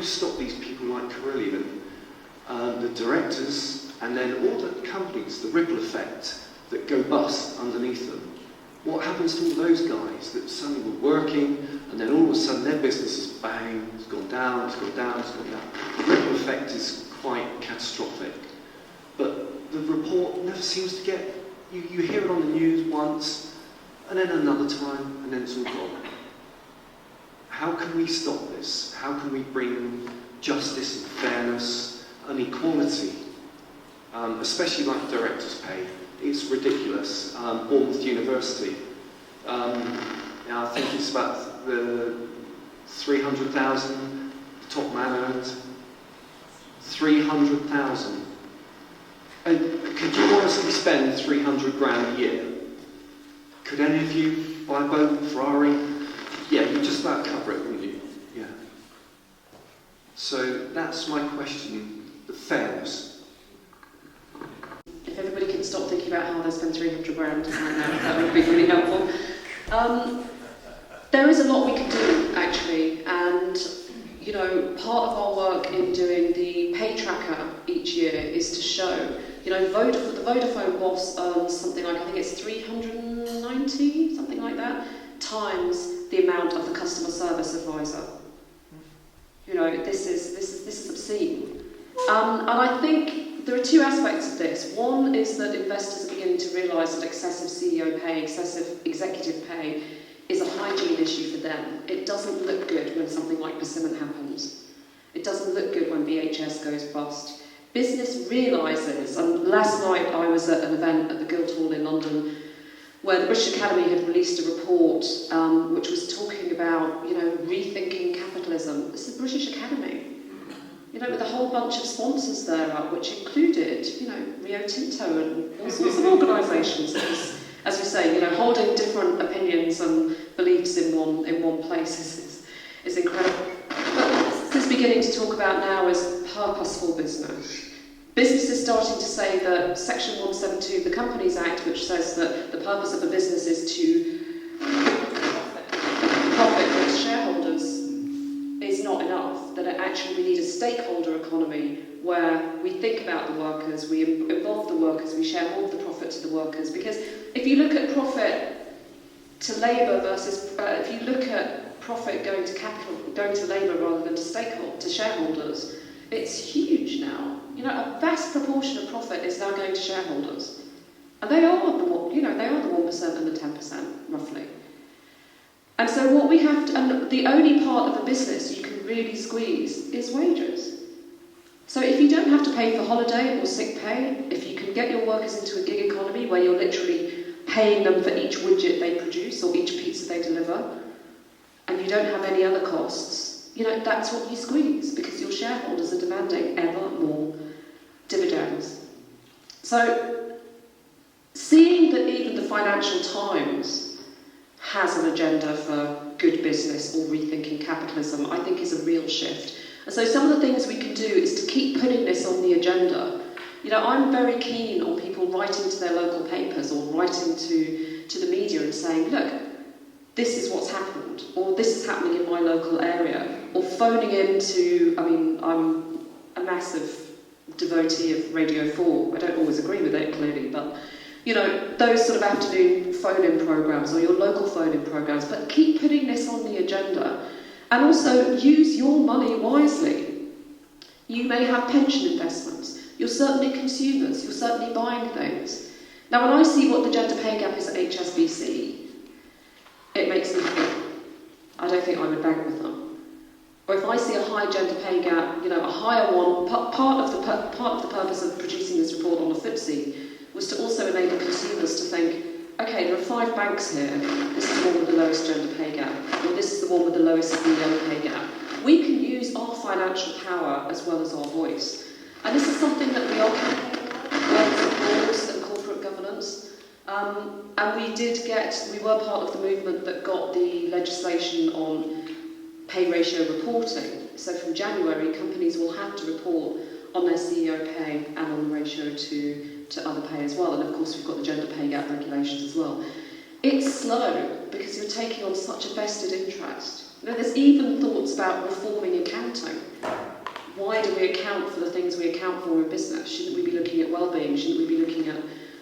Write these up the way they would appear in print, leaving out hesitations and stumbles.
stop these people like Carillion, the directors, and then all the companies, the ripple effect that go bust underneath them? What happens to all those guys that suddenly were working, and then all of a sudden their business is bang, it's gone down, it's gone down, it's gone down. The ripple effect is quite catastrophic. But the report never seems to get, you hear it on the news once, and then another time, and then it's all gone. How can we stop this? How can we bring justice and fairness and equality, especially like directors' pay? It's ridiculous. Bournemouth University, I think it's about the 300,000 the top man earned. 300,000. Could you honestly spend 300 grand a year? Could any of you buy a boat, Ferrari? Yeah, you'd just about cover it, wouldn't you? Yeah. So that's my question, the fairness. If everybody can stop thinking about how they spend 300 grand right now, that would be really helpful. There is a lot we can do, actually, and you know, part of our work in doing the pay tracker each year is to show, you know, the Vodafone boss earns something like, I think it's 390, something like that, times the amount of the customer service advisor. You know, this is obscene. And I think there are two aspects of this. One is that investors are beginning to realise that excessive CEO pay, excessive executive pay, is a hygiene issue for them. It doesn't look good when something like Persimmon happens. It doesn't look good when VHS goes bust. Business realises, and last night I was at an event at the Guildhall in London where the British Academy had released a report which was talking about, you know, rethinking capitalism. This is the British Academy, you know, with a whole bunch of sponsors there, which included, you know, Rio Tinto and all sorts of organisations. As we say, you know, holding different opinions and beliefs in one place is incredible. But what it's beginning to talk about now is purposeful business. Business is starting to say that Section 172 of the Companies Act, which says that the purpose of a business is to profit for its shareholders, is not enough. That actually we need a stakeholder economy where we think about the workers, we involve the workers, we share more of the profit to the workers. Because if you look at profit to labour versus, if you look at profit going to capital, going to labour rather than to shareholders, it's huge now. You know, a vast proportion of profit is now going to shareholders, and they are the 1% and the 10% roughly. And so what we have to, and the only part of a business you can really squeeze is wages. So if you don't have to pay for holiday or sick pay, if you can get your workers into a gig economy where you're literally paying them for each widget they produce or each pizza they deliver, and you don't have any other costs, you know, that's what you squeeze, because your shareholders are demanding ever more dividends. So seeing that even the Financial Times has an agenda for good business or rethinking capitalism, I think is a real shift. And so some of the things we can do is to keep putting this on the agenda. You know, I'm very keen on people writing to their local papers or writing to the media and saying, look, this is what's happened, or this is happening in my local area, or phoning in to, I mean, I'm a massive devotee of Radio 4. I don't always agree with it, clearly, but, you know, those sort of afternoon phone-in programmes or your local phone-in programmes, but keep putting this on the agenda. And also use your money wisely. You may have pension investments. You're certainly consumers. You're certainly buying things. Now, when I see what the gender pay gap is at HSBC, it makes me think, I don't think I would bank with them. Or if I see a high gender pay gap, you know, a higher one, part of the purpose of producing this report on the FTSE was to also enable consumers to think, okay, there are 5 banks here. This is the one with the lowest gender pay gap, or this is the one with the lowest CEO pay gap. We can use our financial power as well as our voice. And this is something that we are boards and corporate governance. And we were part of the movement that got the legislation on pay ratio reporting. So from January, companies will have to report on their CEO pay and on the ratio to other pay as well. And of course, we've got the gender pay gap regulations as well. It's slow because you're taking on such a vested interest. You know, there's even thoughts about reforming accounting. Why do we account for the things we account for in business? Shouldn't we be looking at well-being? Shouldn't we be looking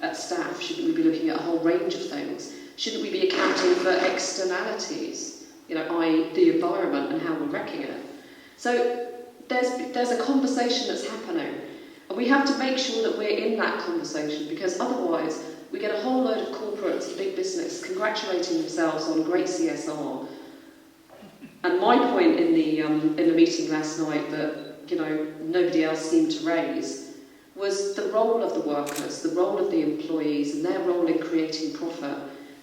at staff? Shouldn't we be looking at a whole range of things? Shouldn't we be accounting for externalities, you know, i.e. the environment and how we're wrecking it? So there's a conversation that's happening, and we have to make sure that we're in that conversation, because otherwise we get a whole load of corporates and big business congratulating themselves on great CSR. And my point in the meeting last night that, you know, nobody else seemed to raise was the role of the workers, the role of the employees, and their role in creating profit.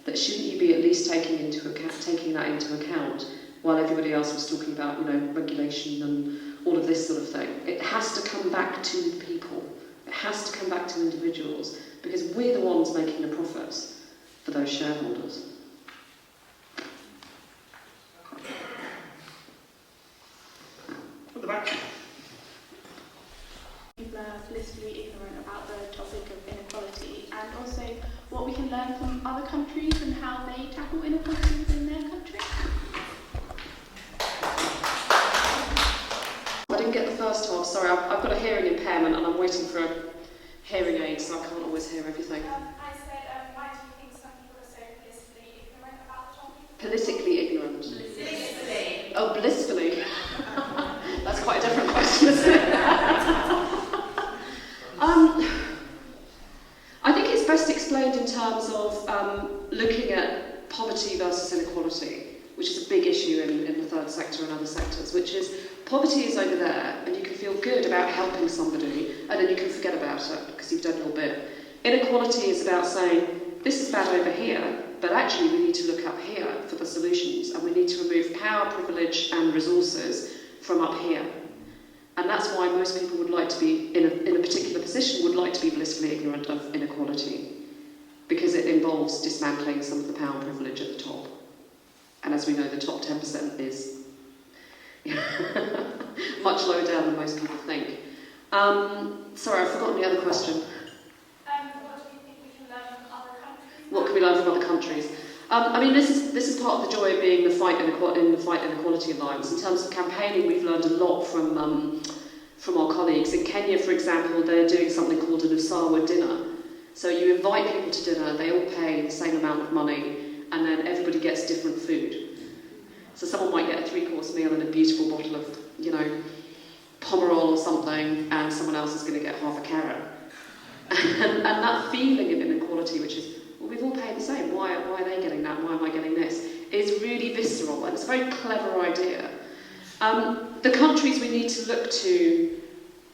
That shouldn't you be at least taking that into account while everybody else was talking about, you know, regulation and all of this sort of thing? It has to come back to the people. It has to come back to individuals, because we're the ones making the profits for those shareholders. At the back. People are blissfully ignorant about the topic of inequality, and also what we can learn from other countries and how they tackle inequality within their country. I didn't get the first half, sorry, I've got a hearing impairment and I'm waiting for a hearing aid, so I can't always hear everything. I said, why do you think some people are so blissfully ignorant about the topic? Politically ignorant. Blissfully. Oh, blissfully. That's quite a different question, isn't it? I think it's best explained in terms of looking at poverty versus inequality, which is a big issue in the third sector and other sectors, which is poverty is over there and you can feel good about helping somebody and then you can forget about it because you've done your bit. Inequality is about saying, this is bad over here, but actually we need to look up here for the solutions, and we need to remove power, privilege and resources from up here. And that's why most people would like to be, in a particular position, would like to be blissfully ignorant of inequality, because it involves dismantling some of the power and privilege at the top. And as we know, the top 10% is much lower down than most people think. Sorry, I've forgotten the other question. What do you think we can learn from other countries? What can we learn from other countries? I mean, this is part of the joy of being in the Fight Inequality Alliance. In terms of campaigning, we've learned a lot from our colleagues. In Kenya, for example, they're doing something called an Usawa dinner. So you invite people to dinner, they all pay the same amount of money, and then everybody gets different food. So someone might get a 3-course meal and a beautiful bottle of, you know, Pomerol or something, and someone else is going to get half a carrot. and that feeling of inequality, which is, well, we've all paid the same, why are they getting that, why am I getting this, is really visceral, and it's a very clever idea. The countries we need to look to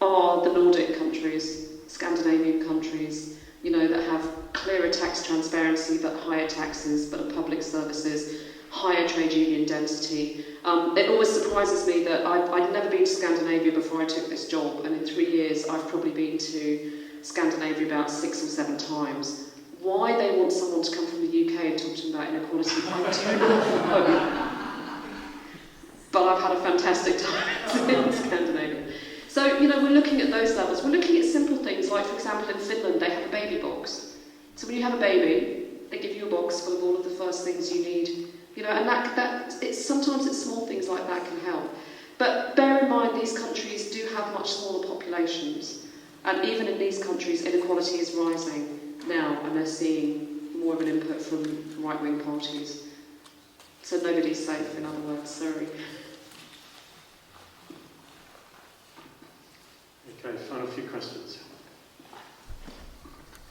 are the Nordic countries, Scandinavian countries, you know, that have clearer tax transparency but higher taxes, better public services, higher trade union density. It always surprises me that I'd never been to Scandinavia before I took this job, and in 3 years I've probably been to Scandinavia about 6 or 7 times. Why they want someone to come from the UK and talk to them about inequality, I do not know. But I've had a fantastic time in Scandinavia. So, you know, we're looking at those levels. We're looking at simple things, like, for example, in Finland, they have a baby box. So when you have a baby, they give you a box full of all of the first things you need. You know, and sometimes it's small things like that can help. But bear in mind, these countries do have much smaller populations. And even in these countries, inequality is rising now, and they're seeing more of an input from right-wing parties. So nobody's safe, in other words, sorry. Okay, final few questions.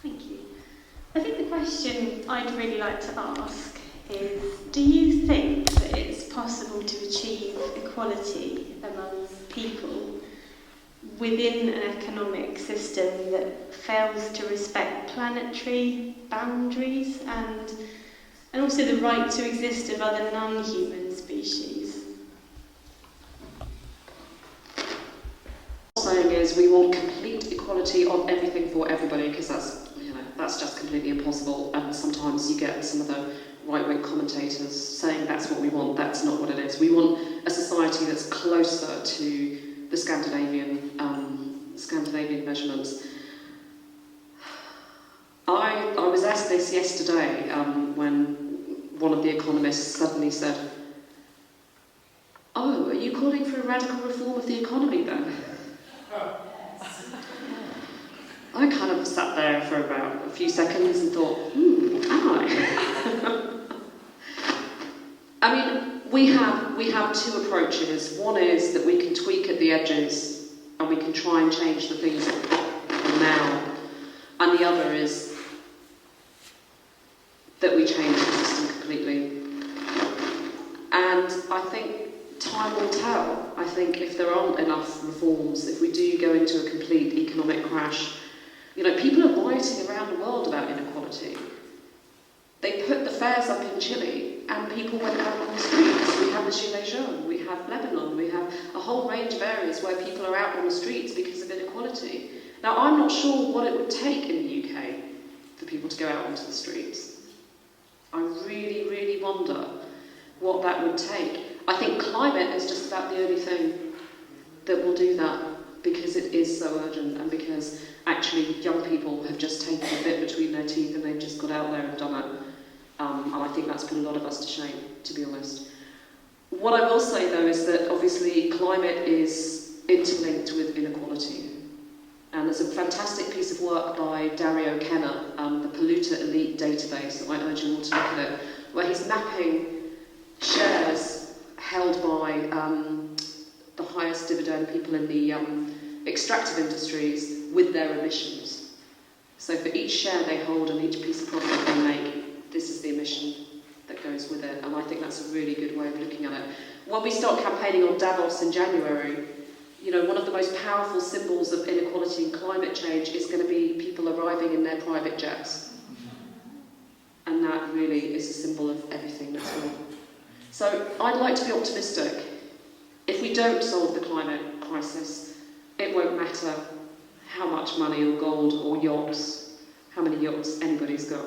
Thank you. I think the question I'd really like to ask is, do you think that it's possible to achieve equality among people within an economic system that fails to respect planetary boundaries and also the right to exist of other non-human species? What I'm saying is we want complete equality on everything for everybody, because that's just completely impossible, and sometimes you get some of the right-wing commentators saying that's what we want. That's not what it is. We want a society that's closer to the Scandinavian measurements. I was asked this yesterday when one of the economists suddenly said, radical reform of the economy then? I kind of sat there for about a few seconds and thought, am I? I mean, we have two approaches. One is that we can tweak at the edges and we can try and change the things from now. And the other is that we change the system completely. And I think time will tell. I think if there aren't enough reforms, if we do go into a complete economic crash, people are rioting around the world about inequality. They put the fares up in Chile and people went out on the streets. We have the Gilets jaunes, we have Lebanon, we have a whole range of areas where people are out on the streets because of inequality. Now, I'm not sure what it would take in the UK for people to go out onto the streets. I really, really wonder what that would take. I think climate is just about the only thing that will do that, because it is so urgent and because actually young people have just taken a bit between their teeth and they've just got out there and done it. And I think that's put a lot of us to shame, to be honest. What I will say, though, is that obviously climate is interlinked with inequality. And there's a fantastic piece of work by Dario Kenna, the Polluter Elite database, I urge you all to look at it, where he's mapping shares held by the highest dividend people in the extractive industries with their emissions. So for each share they hold and each piece of profit they make, this is the emission that goes with it. And I think that's a really good way of looking at it. When we start campaigning on Davos in January, one of the most powerful symbols of inequality and climate change is going to be people arriving in their private jets. And that really is a symbol of everything that's wrong. So I'd like to be optimistic. If we don't solve the climate crisis, it won't matter how much money or gold or yachts, how many yachts anybody's got.